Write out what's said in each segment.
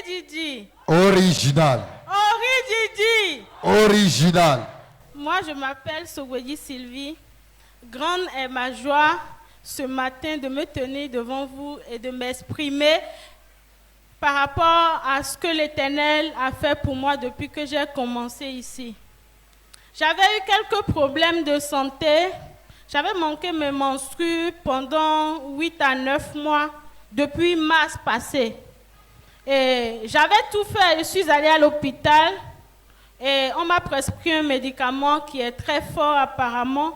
Orididi. Original. Orididi. Original. Moi, je m'appelle Sogwedi Sylvie. Grande est ma joie ce matin de me tenir devant vous et de m'exprimer par rapport à ce que l'Éternel a fait pour moi depuis que j'ai commencé ici. J'avais eu quelques problèmes de santé. J'avais manqué mes menstrues pendant 8 à 9 mois depuis mars passé. Et j'avais tout fait. Je suis allée à l'hôpital et on m'a prescrit un médicament qui est très fort apparemment.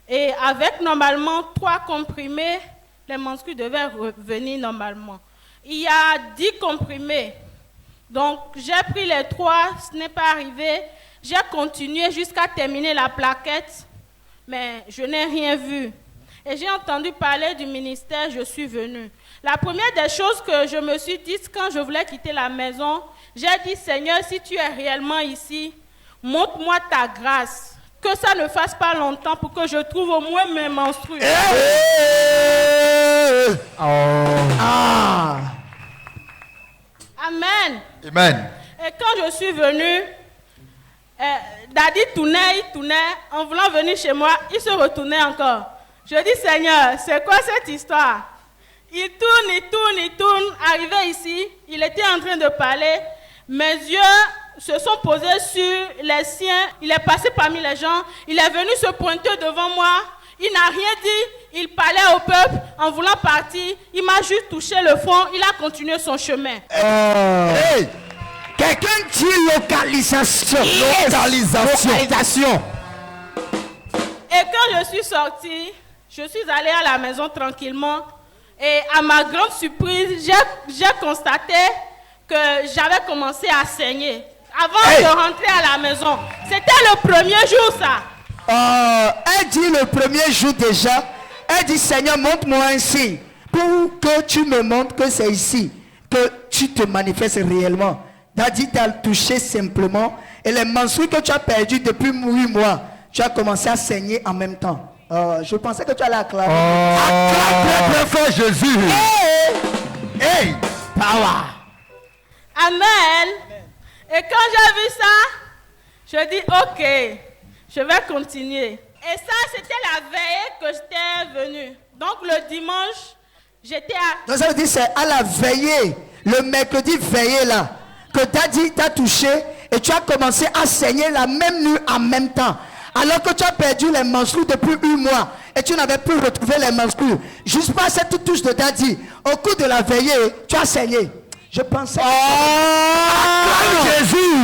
Et avec normalement 3 comprimés, les menstrues devaient revenir normalement. Il y a 10 comprimés. Donc j'ai pris les 3, ce n'est pas arrivé. J'ai continué jusqu'à terminer la plaquette, mais je n'ai rien vu. Et j'ai entendu parler du ministère, je suis venue. La première des choses que je me suis dit quand je voulais quitter la maison, j'ai dit, Seigneur, si tu es réellement ici, montre-moi ta grâce. Que ça ne fasse pas longtemps pour que je trouve au moins mes menstrues. Amen. Amen. Et quand je suis venue, Daddy tournait, en voulant venir chez moi, il se retournait encore. Je dis, Seigneur, c'est quoi cette histoire? Il tourne, arrivé ici, il était en train de parler, mes yeux se sont posés sur les siens, il est passé parmi les gens, il est venu se pointer devant moi, il n'a rien dit, il parlait au peuple, en voulant partir, il m'a juste touché le front, il a continué son chemin. Hey. Quelqu'un dit localisation. Yes. Localisation. Et quand je suis sortie, je suis allée à la maison tranquillement. Et à ma grande surprise, j'ai constaté que j'avais commencé à saigner. Avant de rentrer à la maison. C'était le premier jour, ça. Elle dit le premier jour déjà. Elle dit, Seigneur, montre-moi un signe. Pour que tu me montres que c'est ici. Que tu te manifestes réellement. Daddy t'a touché simplement. Et les menstrues que tu as perdues depuis 8 mois, tu as commencé à saigner en même temps. Je pensais que tu allais acclamer. Acclame très fort Jésus. Hey. Power. Amen. Et quand j'ai vu ça, je dis ok, je vais continuer. Et ça, c'était la veille que j'étais venue. Donc le dimanche, j'étais à... Donc ça veut dire c'est à la veillée, le mercredi veillée là, que Daddy t'a touché et tu as commencé à saigner la même nuit en même temps. Alors que tu as perdu les menstrues depuis 8 mois et tu n'avais plus retrouvé les menstrues. Juste par cette touche de Daddy, au cours de la veillée, tu as saigné. Je pensais... Jésus.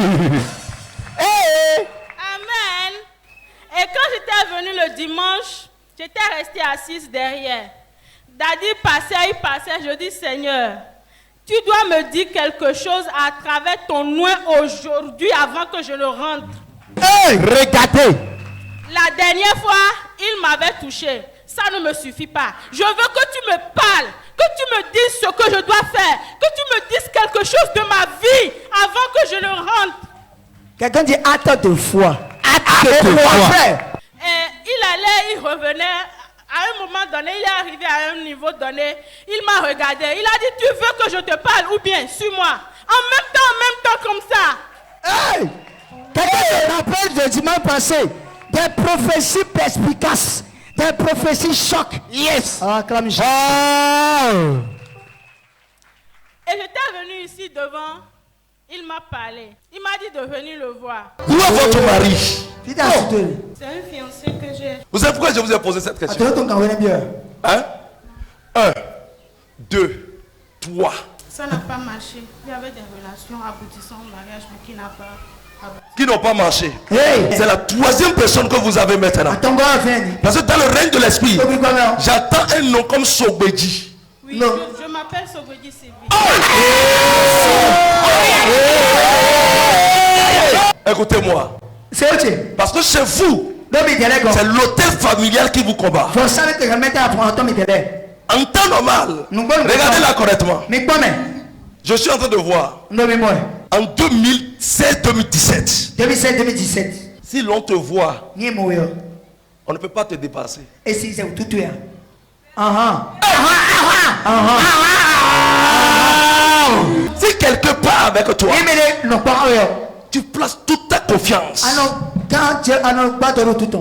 Amen. Et quand j'étais venue le dimanche, j'étais restée assise derrière. Daddy passait, il passait. Je dis, Seigneur, tu dois me dire quelque chose à travers ton nom aujourd'hui avant que je ne rentre. Regardez. La dernière fois, il m'avait touché. Ça ne me suffit pas. Je veux que tu me parles, que tu me dises ce que je dois faire, que tu me dises quelque chose de ma vie avant que je ne rentre. Quelqu'un dit acte de foi. Acte de foi. Et il allait, il revenait. À un moment donné, il est arrivé à un niveau donné. Il m'a regardé. Il a dit, tu veux que je te parle ou bien suis-moi. En même temps comme ça. Hey! Quelqu'un se rappelle de dimanche passé des prophéties perspicaces, des prophéties chocs. Yes. Acclame Jésus. Et j'étais venue ici devant. Il m'a parlé. Il m'a dit de venir le voir. Où est votre mari? C'est un fiancé que j'ai. Vous savez pourquoi je vous ai posé cette question? Hein? 1, 2, 3. Ça n'a pas marché. Il y avait des relations aboutissant au mariage, mais qui n'a pas abouti. Qui n'ont pas marché. C'est la 3e personne que vous avez maintenant. Parce que dans le règne de l'esprit, j'attends un nom comme Sogwedi. Oui, je m'appelle Sogwedi Sylvie. Écoutez-moi. Parce que chez vous, c'est l'hôtel familial qui vous combat. En temps normal, regardez-là correctement. Je suis en train de voir. En 2016-2017. Si l'on te voit, on ne peut pas te dépasser. Si quelqu'un part avec toi, tu places toute ta confiance.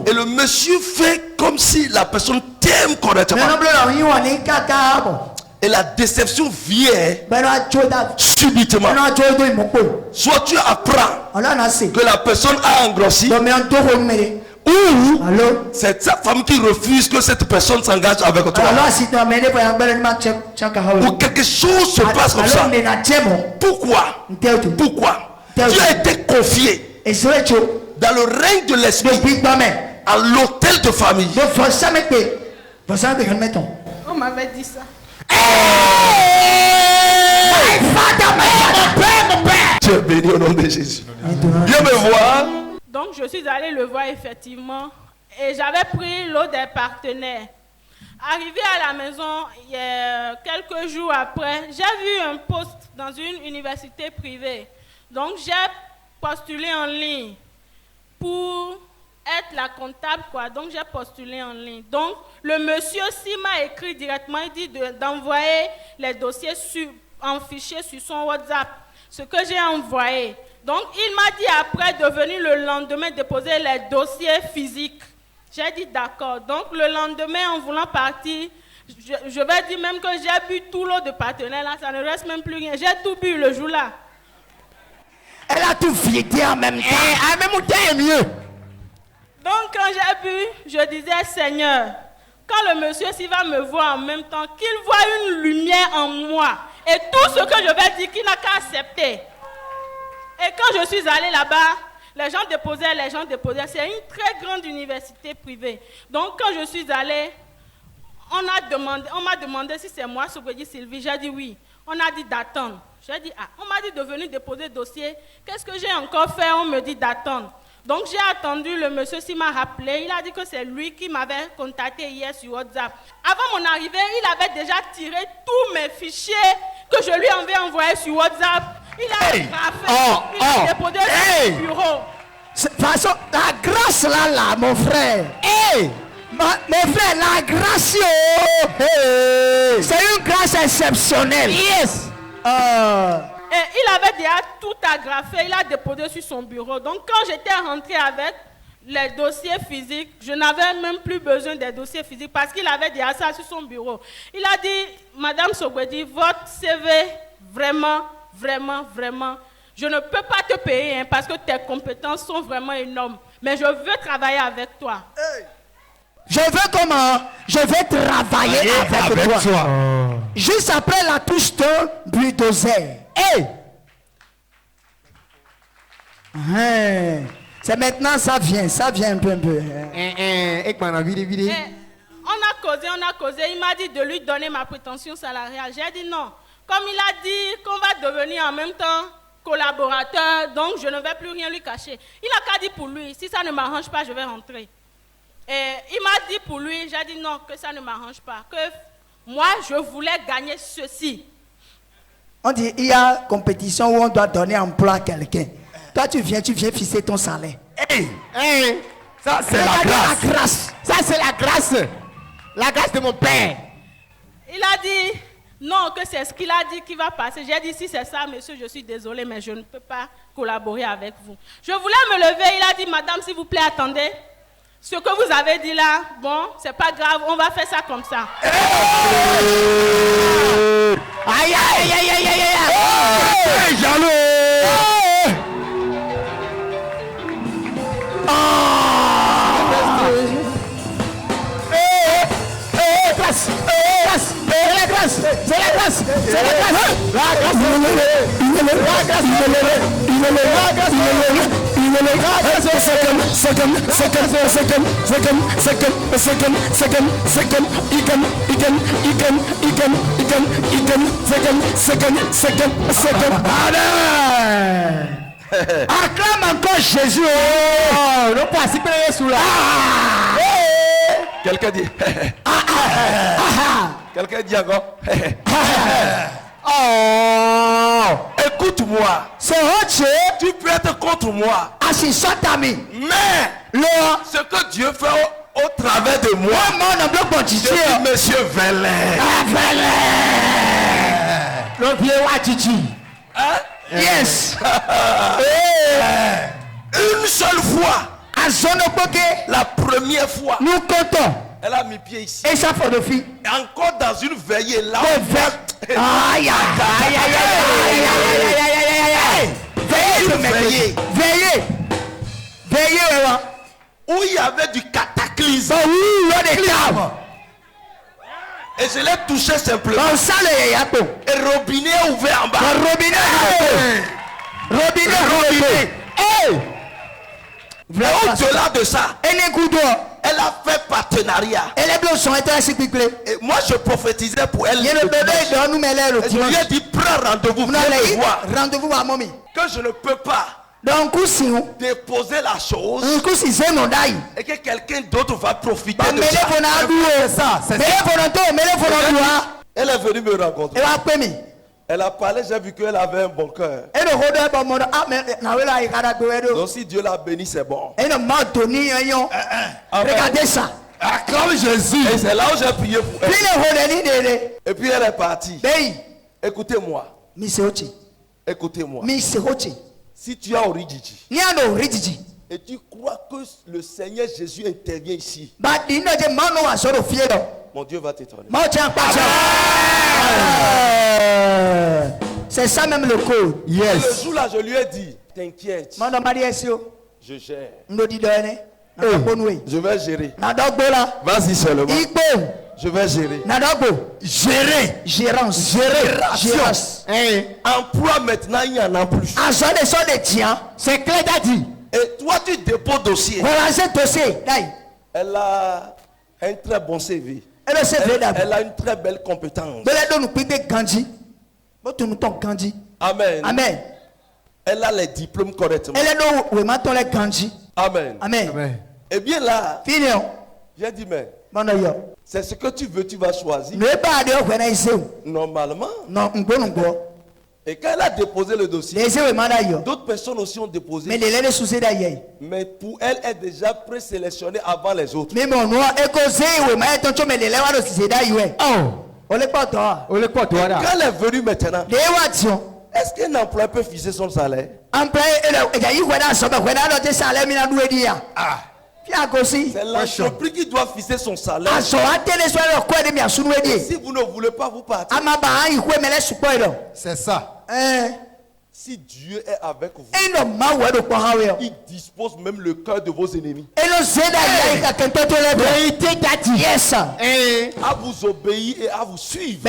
Et le monsieur fait comme si la personne t'aime correctement. Et la déception vient subitement. Soit tu apprends que la personne a engrossi, ou c'est sa femme qui refuse que cette personne s'engage avec toi. Ou quelque chose se passe comme ça. Pourquoi? Tu as été confié dans le règne de l'esprit à l'hôtel de famille. On m'avait dit ça. Tu es béni au nom de Jésus. Viens me voir. Donc je suis allée le voir effectivement et j'avais pris l'eau des partenaires. Arrivé à la maison, quelques jours après, j'ai vu un poste dans une université privée. Donc j'ai postulé en ligne pour être la comptable, quoi. Donc j'ai postulé en ligne. Donc le monsieur aussi m'a écrit directement, il dit d'envoyer les dossiers en fichier sur son WhatsApp. Ce que j'ai envoyé. Donc il m'a dit après de venir le lendemain déposer les dossiers physiques. J'ai dit d'accord. Donc le lendemain en voulant partir, je vais dire même que j'ai bu tout l'eau de partenaire là, ça ne reste même plus rien. J'ai tout bu le jour là. Elle a tout vidé en même temps. En même temps est mieux. Donc quand j'ai bu, je disais Seigneur, quand le monsieur s'il va me voir en même temps, qu'il voit une lumière en moi. Et tout ce que je vais dire, qu'il n'a qu'à accepter. Et quand je suis allée là-bas, les gens déposaient. C'est une très grande université privée. Donc quand je suis allée, on m'a demandé si c'est moi, Sogweji Sylvie. J'ai dit oui. On a dit d'attendre. J'ai dit on m'a dit de venir déposer dossier. Qu'est-ce que j'ai encore fait? On me dit d'attendre. Donc j'ai attendu, le monsieur s'il m'a rappelé, il a dit que c'est lui qui m'avait contacté hier sur WhatsApp. Avant mon arrivée, il avait déjà tiré tous mes fichiers que je lui avais envoyés sur WhatsApp. Il a déposé sur le bureau. De toute façon, la grâce là, mon frère. Mon frère, la grâce, c'est une grâce exceptionnelle. Yes. Et il avait déjà tout agrafé, il a déposé sur son bureau. Donc quand j'étais rentrée avec les dossiers physiques, je n'avais même plus besoin des dossiers physiques parce qu'il avait déjà ça sur son bureau. Il a dit, Madame Sogweji, votre CV, vraiment, je ne peux pas te payer parce que tes compétences sont vraiment énormes. Mais je veux travailler avec toi. Je veux comment? Je vais travailler avec toi. Juste après la touche de bulldozer. C'est maintenant, ça vient un peu. On a causé. Il m'a dit de lui donner ma prétention salariale. J'ai dit non. Comme il a dit qu'on va devenir en même temps collaborateur, donc je ne vais plus rien lui cacher. Il a qu'à dire pour lui, si ça ne m'arrange pas, je vais rentrer. Et il m'a dit pour lui, j'ai dit non, que ça ne m'arrange pas. Que moi, je voulais gagner ceci. On dit, il y a compétition où on doit donner emploi à quelqu'un. Toi, tu viens fixer ton salaire. Ça, c'est la grâce. Ça, c'est la grâce. La grâce de mon père. Il a dit, non, que c'est ce qu'il a dit qui va passer. J'ai dit, si c'est ça, monsieur, je suis désolé, mais je ne peux pas collaborer avec vous. Je voulais me lever. Il a dit, madame, s'il vous plaît, attendez. Ce que vous avez dit là, bon, c'est pas grave, on va faire ça comme ça. Aïe, jaloux. C'est la grâce. Acclame encore Jésus. Non pas si près sous là. Quelqu'un dit. Quelqu'un dit encore. Écoute-moi. Tu peux être contre moi. Mais ce que Dieu fait au travers de moi, je suis monsieur Vélin. Hein? Yes. Une seule fois. La première fois. Nous comptons. Elle a mis pied ici. Et ça fait de fille. Et encore dans une veillée là. Aïe, aïe, aïe, aïe. Veillez. Veillez. Où il y avait du cataclysme. Et je l'ai touché simplement. Et robinet ouvert en bas. Robinet. Au-delà de ça, elle a fait partenariat. Et moi je prophétisais pour elle. Et je lui ai dit prends rendez-vous. Rendez-vous à mommy. Que je ne peux pas déposer la chose et que quelqu'un d'autre va profiter de ça. Elle est venue me rencontrer. Elle a parlé, j'ai vu qu'elle avait un bon cœur. Donc si Dieu l'a béni, c'est bon. Regardez ça. Acclame Jésus. Et c'est là où j'ai prié pour elle. Et puis elle est partie. Écoutez-moi. Écoutez-moi. Si tu as Orijiji et tu crois que le Seigneur Jésus intervient ici, mon Dieu va t'étonner. C'est ça même le code. Yes. Le jour là, je lui ai dit, t'inquiète. Je gère. Je vais gérer. Vas-y seulement. Je vais gérer. Gérance. Emploi maintenant, il n'y en a plus. C'est clair d'adi. Et toi, tu déposes dossier. Elle a un très bon CV. Elle a une très belle compétence. Amen. Amen. Elle a les diplômes correctement. Amen. Amen. Et bien là, j'ai dit, mais c'est ce que tu veux, tu vas choisir. Normalement. Et quand elle a déposé le dossier, d'autres personnes aussi ont déposé. Mais pour elle, elle est déjà présélectionnée avant les autres. Quand elle est venue maintenant, est-ce qu'un employeur peut fixer son salaire? C'est l'entreprise qui doit fixer son salaire. Si vous ne voulez pas vous partir, c'est ça. Si Dieu est avec vous, il dispose même le cœur de vos ennemis. À vous obéir et à vous suivre.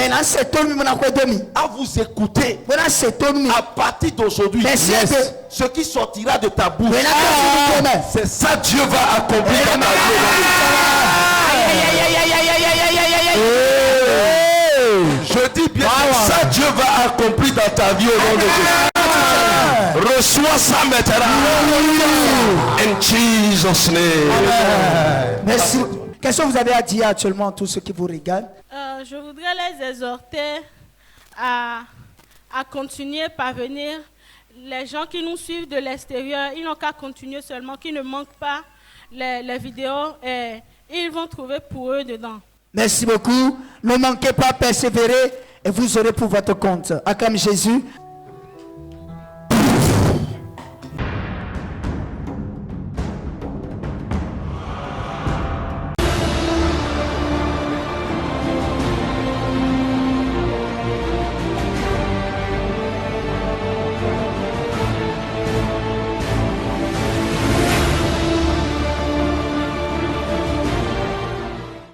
À vous écouter. À partir d'aujourd'hui, ce qui sortira de ta bouche, c'est ça Dieu va accomplir dans ta vie. Je dis bien ça Dieu va accomplir dans ta vie au nom de Jésus. Reçois ça maintenant. In Jesus' name. Merci. Qu'est-ce que vous avez à dire actuellement à tous ceux qui vous regardent? Je voudrais les exhorter à continuer par venir. Les gens qui nous suivent de l'extérieur, ils n'ont qu'à continuer seulement, qu'ils ne manquent pas les vidéos et ils vont trouver pour eux dedans. Merci beaucoup. Ne manquez pas, persévérer et vous aurez pour votre compte. Acclame Jésus.